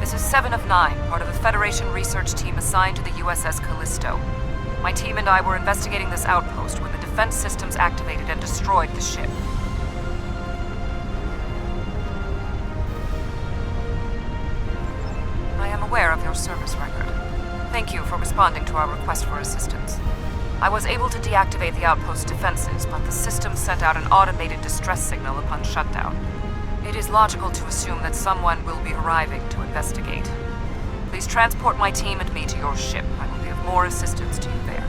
This is 7 of 9, part of a Federation research team assigned to the U.S.S. Callisto. My team and I were investigating this outpost when the defense systems activated and destroyed the ship. I am aware of your service record. Thank you for responding to our request for assistance. I was able to deactivate the outpost's defenses, but the system sent out an automated distress signal upon shutdown. It is logical to assume that someone will be arriving to investigate. Please transport my team and me to your ship. I will be of more assistance to you there.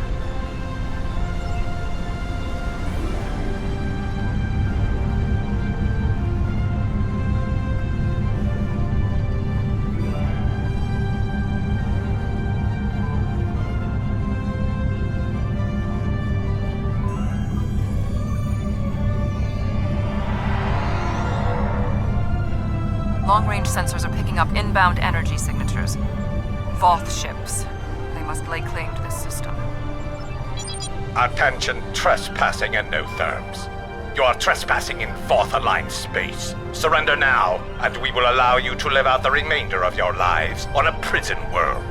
Long-range sensors are picking up inbound energy signatures. Voth ships. They must lay claim to this system. Attention, trespassing endotherms. You are trespassing in Voth-aligned space. Surrender now, and we will allow you to live out the remainder of your lives on a prison world.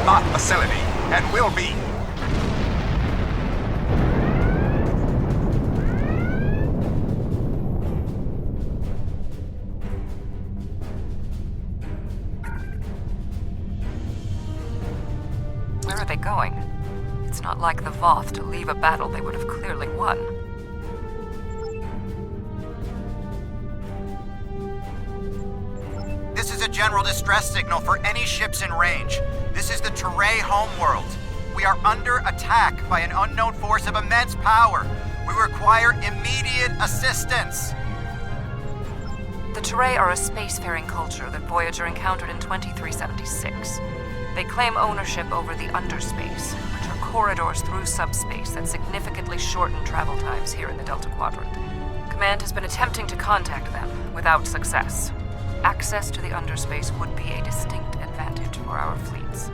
not facility, and will be. Where are they going? It's not like the Voth to leave a battle they would have clearly won. This is a general distress signal for any ships in range. This is the Teray homeworld. We are under attack by an unknown force of immense power. We require immediate assistance. The Teray are a spacefaring culture that Voyager encountered in 2376. They claim ownership over the underspace, which are corridors through subspace that significantly shorten travel times here in the Delta Quadrant. Command has been attempting to contact them, without success. Access to the underspace would be a distinct advantage for our fleets.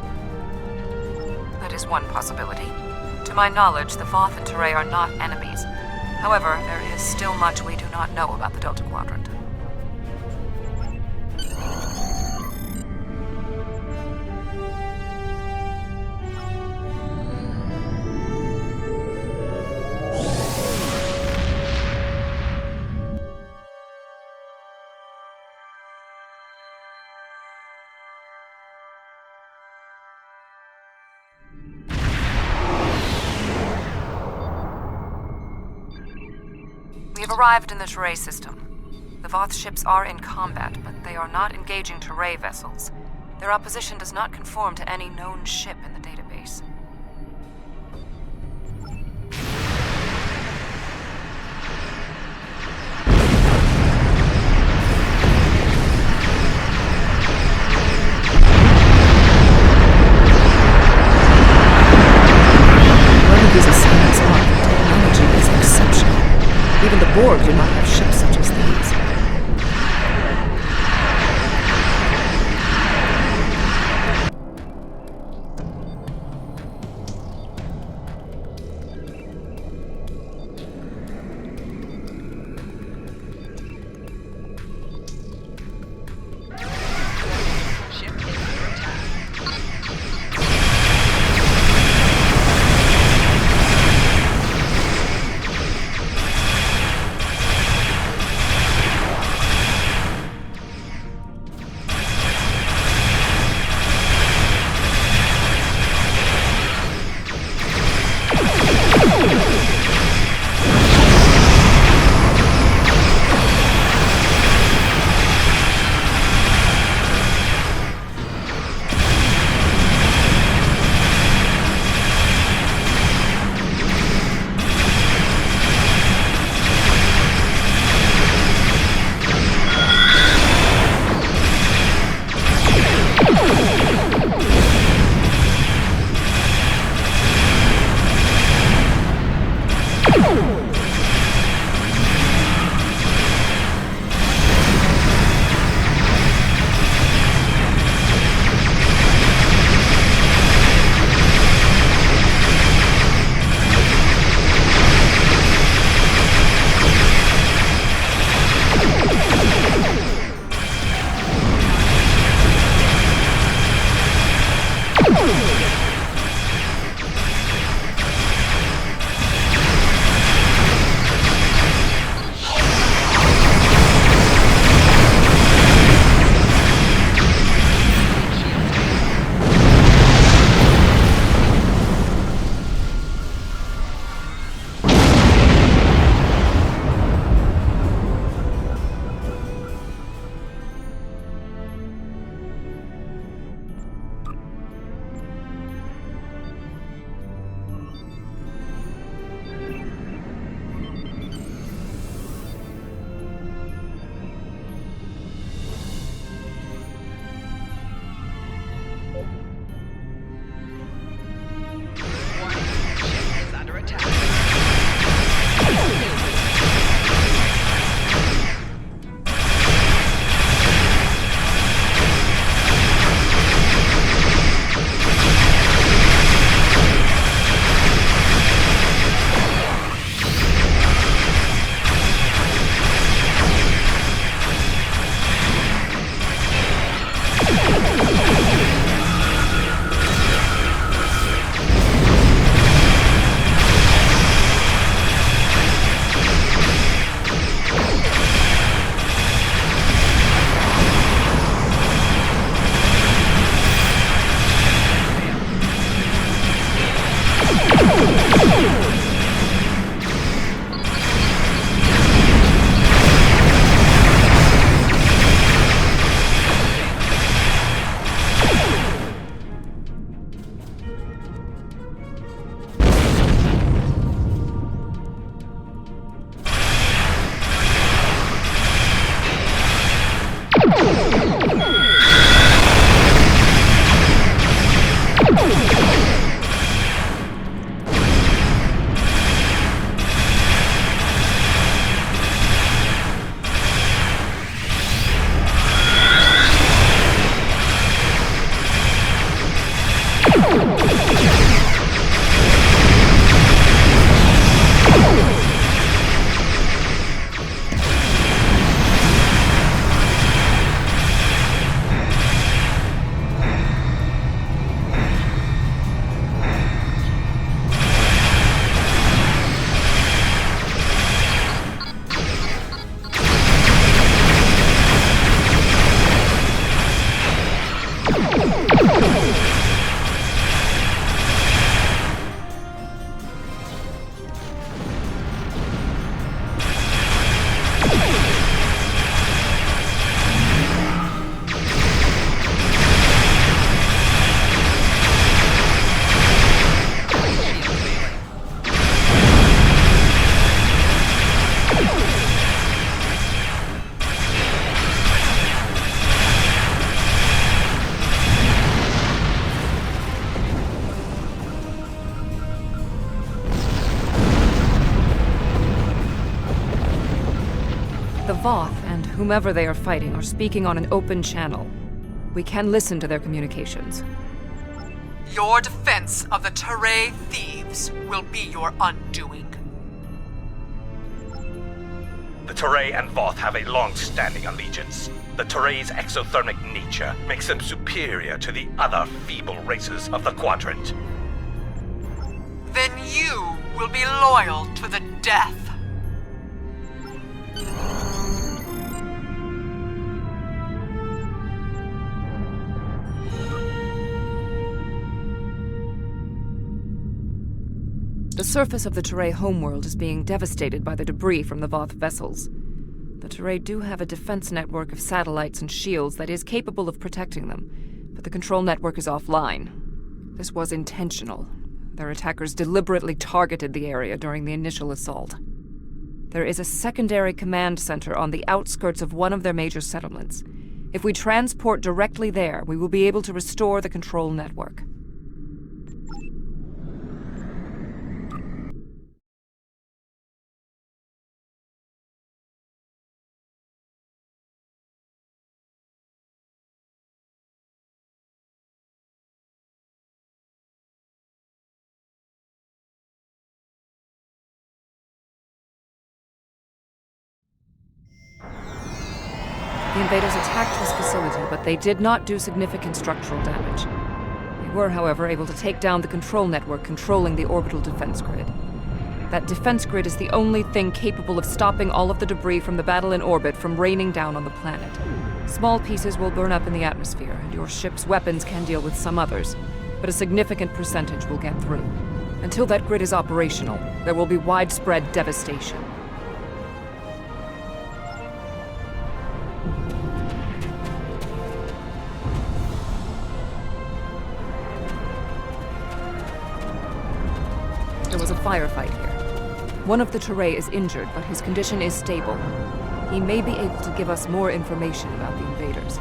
That is one possibility. To my knowledge, the Voth and Teray are not enemies. However, there is still much we do not know about the Delta Quadrant. We have arrived in the Teray system. The Voth ships are in combat, but they are not engaging Teray vessels. Their opposition does not conform to any known ship in the database. Whoever these assignments are, the technology is exceptional. Even the Borg do not have ships such as these. The Voth and whomever they are fighting are speaking on an open channel. We can listen to their communications. Your defense of the Teray thieves will be your undoing. The Teray and Voth have a long-standing allegiance. The Teray's exothermic nature makes them superior to the other feeble races of the Quadrant. Then you will be loyal to the death. The surface of the Teray homeworld is being devastated by the debris from the Voth vessels. The Teray do have a defense network of satellites and shields that is capable of protecting them, but the control network is offline. This was intentional. Their attackers deliberately targeted the area during the initial assault. There is a secondary command center on the outskirts of one of their major settlements. If we transport directly there, we will be able to restore the control network. The invaders attacked this facility, but they did not do significant structural damage. They were, however, able to take down the control network controlling the orbital defense grid. That defense grid is the only thing capable of stopping all of the debris from the battle in orbit from raining down on the planet. Small pieces will burn up in the atmosphere, and your ship's weapons can deal with some others, but a significant percentage will get through. Until that grid is operational, there will be widespread devastation. There was a firefight here. One of the Teray is injured, but his condition is stable. He may be able to give us more information about the invaders.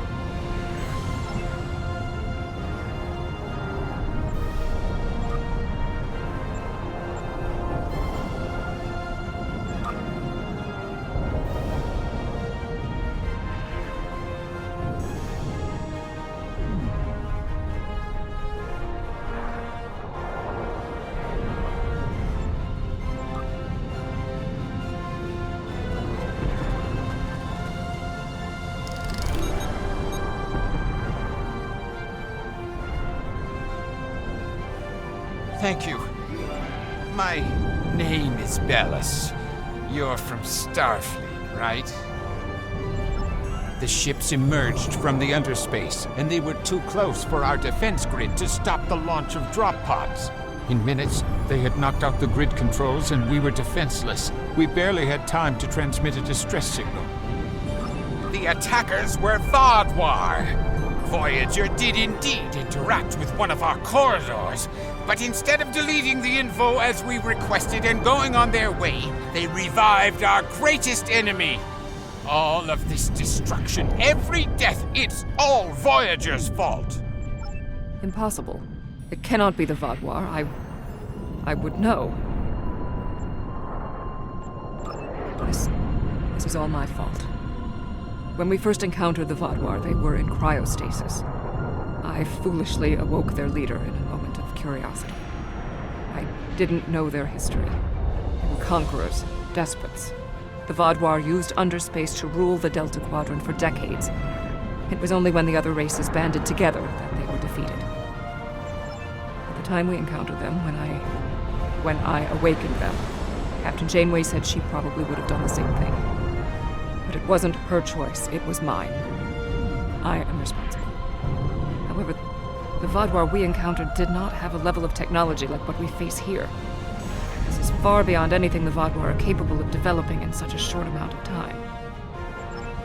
Thank you. My name is Bellis. You're from Starfleet, right? The ships emerged from the underspace, and they were too close for our defense grid to stop the launch of drop pods. In minutes, they had knocked out the grid controls, and we were defenseless. We barely had time to transmit a distress signal. The attackers were Vaadwaur. Voyager did indeed interact with one of our corridors, but instead of deleting the info as we requested and going on their way, they revived our greatest enemy. All of this destruction, every death, it's all Voyager's fault. Impossible. It cannot be the Vaadwaur. I would know. This is all my fault. When we first encountered the Vaadwaur, they were in cryostasis. I foolishly awoke their leader in a moment of curiosity. I didn't know their history. They were conquerors, despots. The Vaadwaur used underspace to rule the Delta Quadrant for decades. It was only when the other races banded together that they were defeated. At the time we encountered them, when I awakened them, Captain Janeway said she probably would have done the same thing. But it wasn't her choice, it was mine. I am responsible. However, the Vaadwaur we encountered did not have a level of technology like what we face here. This is far beyond anything the Vaadwaur are capable of developing in such a short amount of time.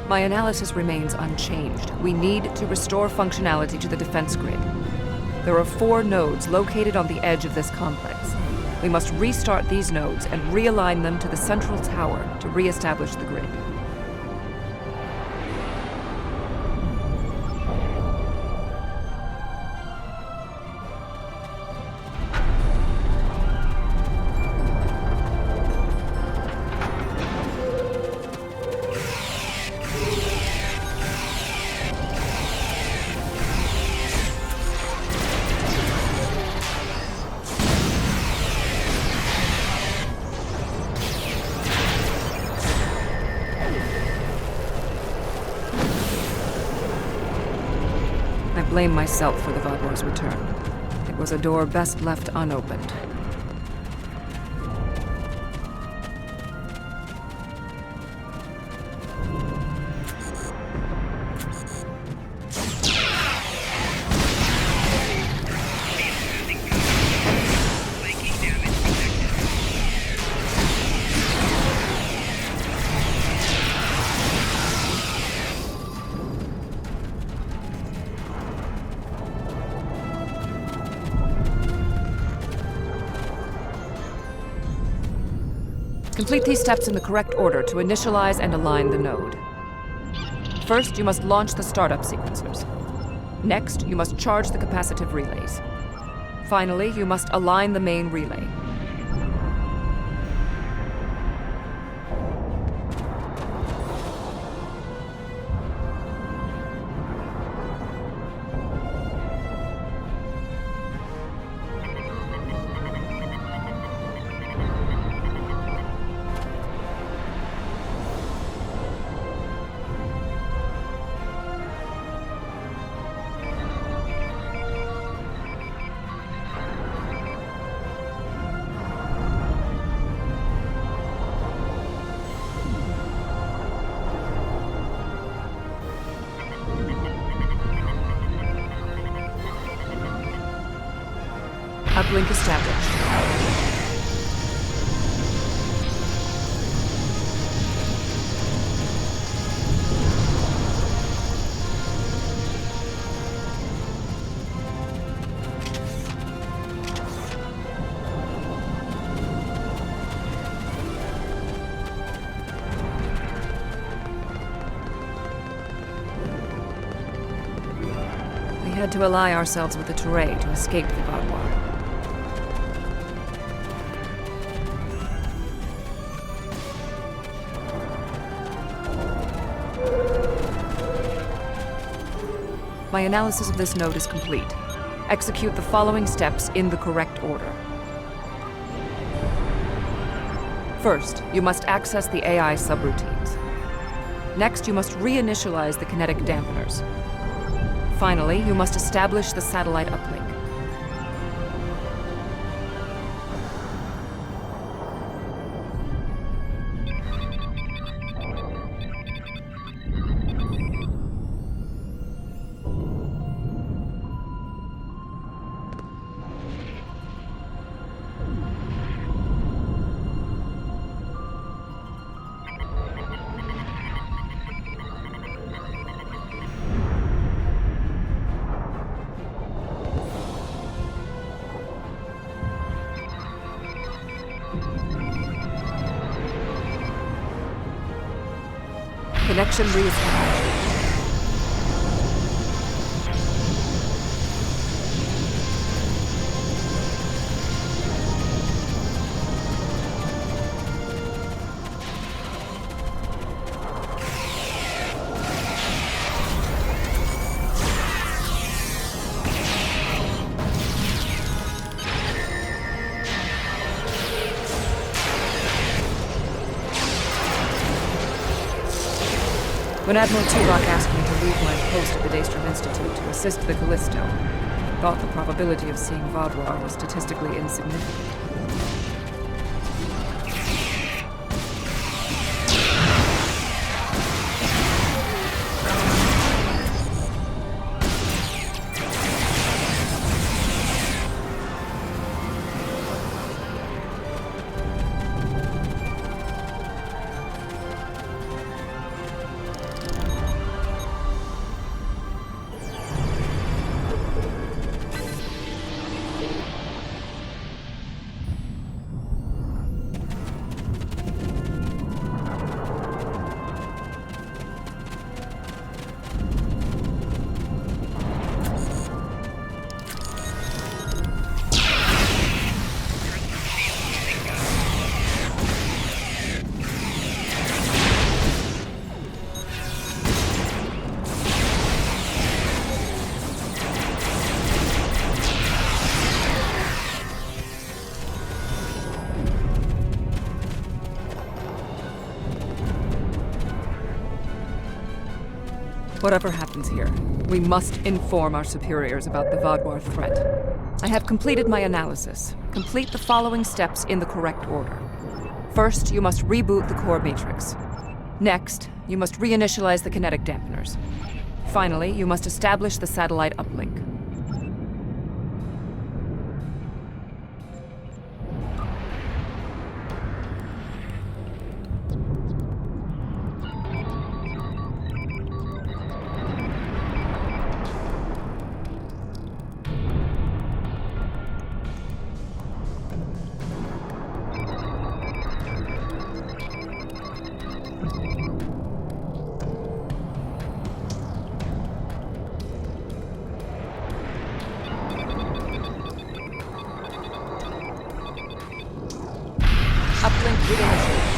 My analysis remains unchanged. We need to restore functionality to the defense grid. There are 4 nodes located on the edge of this complex. We must restart these nodes and realign them to the central tower to re-establish the grid. I blame myself for the Vaadwaur's return. It was a door best left unopened. Complete these steps in the correct order to initialize and align the node. First, you must launch the startup sequencers. Next, you must charge the capacitive relays. Finally, you must align the main relay. Uplink established. We had to ally ourselves with the Terrae to escape the Vaadwaur. My analysis of this node is complete. Execute the following steps in the correct order. First, you must access the AI subroutines. Next, you must reinitialize the kinetic dampeners. Finally, you must establish the satellite uplink. Connection reestablished. When Admiral Tuvok asked me to leave my post at the Daystrom Institute to assist the Callisto, I thought the probability of seeing Vadrar was statistically insignificant. Whatever happens here, we must inform our superiors about the Vadrar threat. I have completed my analysis. Complete the following steps in the correct order. First, you must reboot the core matrix. Next, you must reinitialize the kinetic dampeners. Finally, you must establish the satellite uplink. Uplink reinitialized.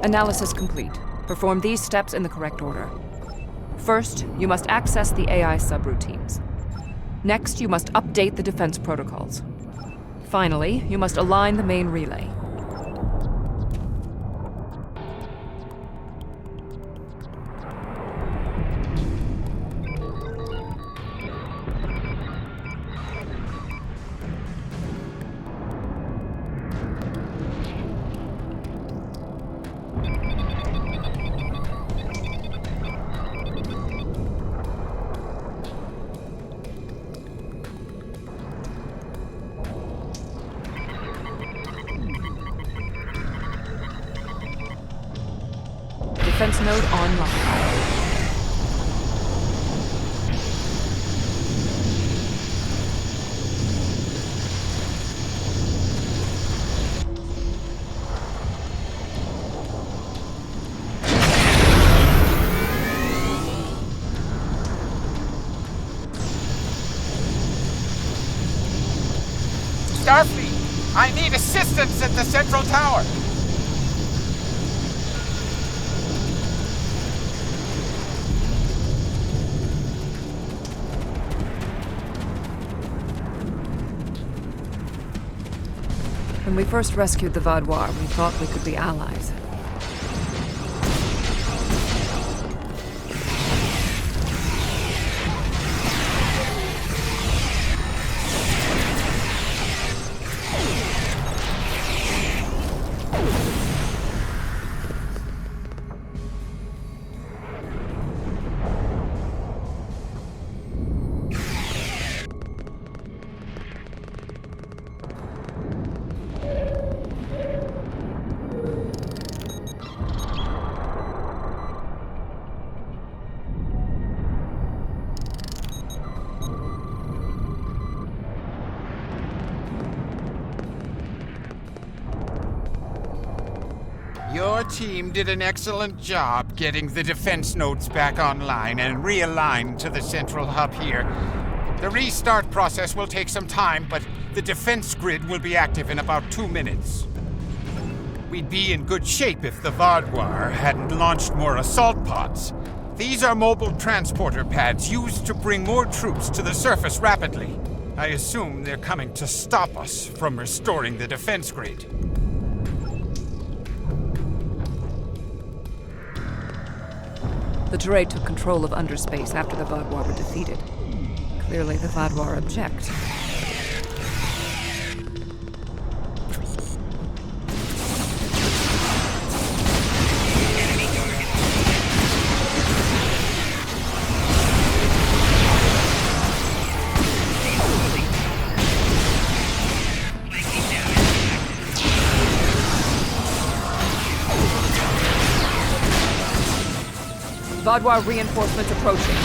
Analysis complete. Perform these steps in the correct order. First, you must access the AI subroutines. Next, you must update the defense protocols. Finally, you must align the main relay. defense node online. Starfleet, I need assistance at the central tower. When we first rescued the Vaudois, we thought we could be allies. Your team did an excellent job getting the defense nodes back online and realigned to the central hub here. The restart process will take some time, but the defense grid will be active in about 2 minutes. We'd be in good shape if the Vaudois hadn't launched more assault pods. These are mobile transporter pads used to bring more troops to the surface rapidly. I assume they're coming to stop us from restoring the defense grid. The Teray took control of underspace after the Vaudois were defeated. Clearly, the Vaudois object. Vaudois reinforcements approaching.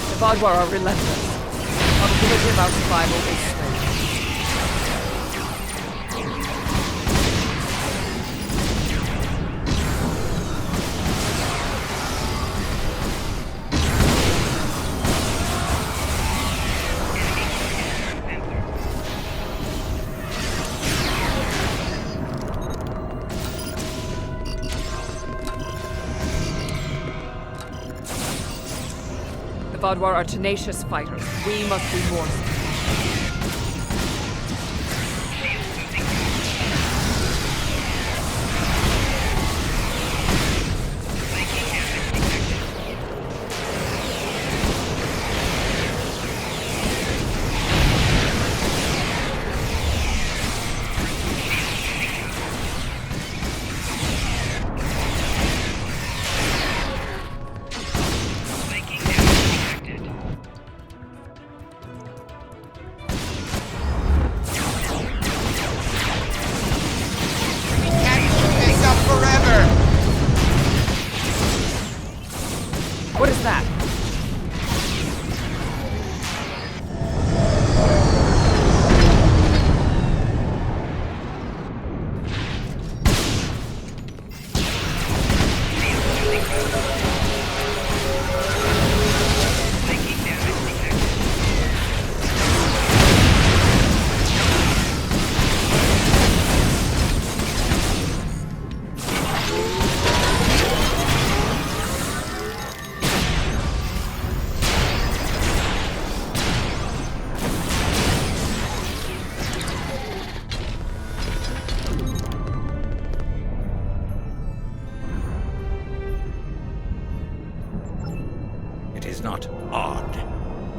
The Vaudois are relentless. Probability of our survival is slim. The Vaudois are tenacious fighters. We must be more so.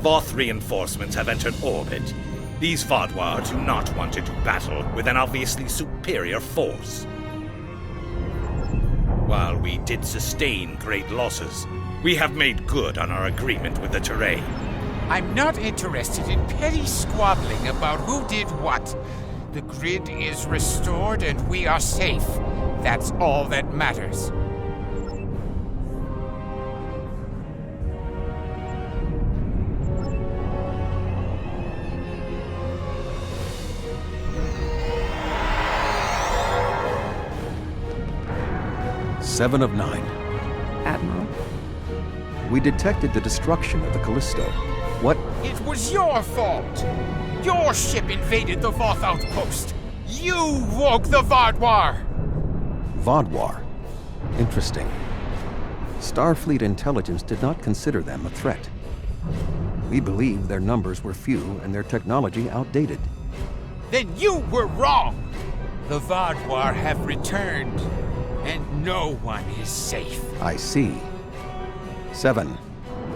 Voth reinforcements have entered orbit. These Vaadwaur do not want to do battle with an obviously superior force. While we did sustain great losses, we have made good on our agreement with the Terrae. I'm not interested in petty squabbling about who did what. The grid is restored and we are safe. That's all that matters. Seven of 9. Admiral. We detected the destruction of the Callisto. What? It was your fault! Your ship invaded the Voth outpost! You woke the Vaadwaur! Vaadwaur. Interesting. Starfleet intelligence did not consider them a threat. We believe their numbers were few and their technology outdated. Then you were wrong! The Vaadwaur have returned, and no one is safe. I see. 7.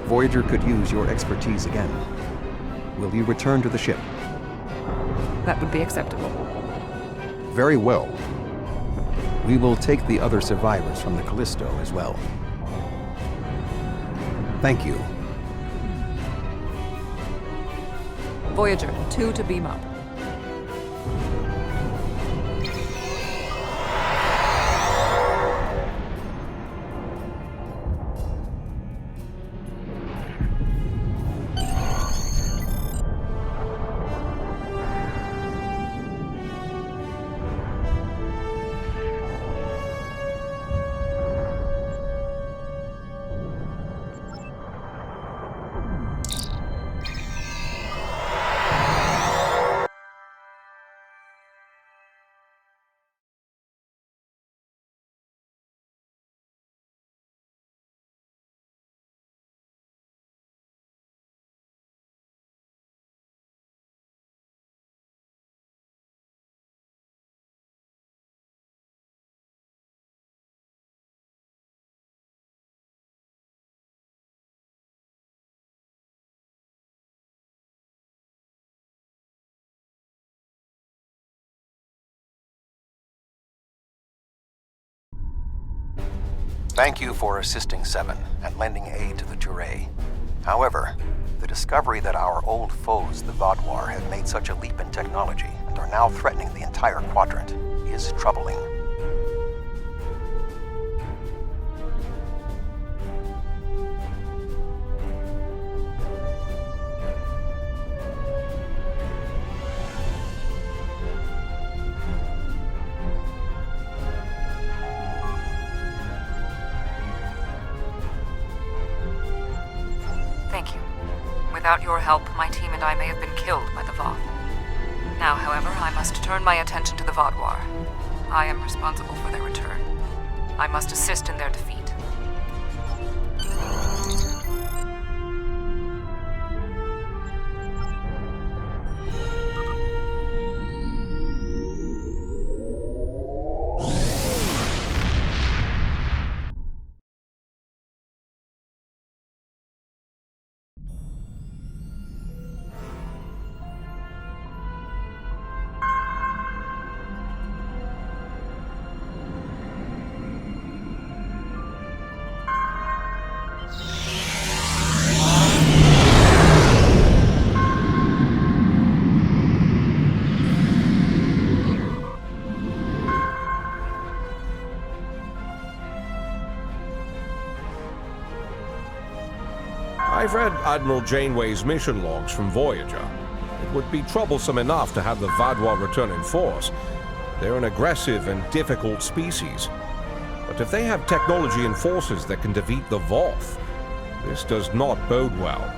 Voyager could use your expertise again. Will you return to the ship? That would be acceptable. Very well. We will take the other survivors from the Callisto as well. Thank you. Voyager, 2 to beam up. Thank you for assisting 7 and lending aid to the Terrae. However, the discovery that our old foes, the Vaadwaur, have made such a leap in technology and are now threatening the entire quadrant is troubling. Thank you. Without your help, my team and I may have been killed by the Voth. Now, however, I must turn my attention to the Vaadwaur. I am responsible for their return. I must assist in their defeat. I've read Admiral Janeway's mission logs from Voyager. It would be troublesome enough to have the Vaadwaur return in force. They're an aggressive and difficult species. But if they have technology and forces that can defeat the Voth, this does not bode well.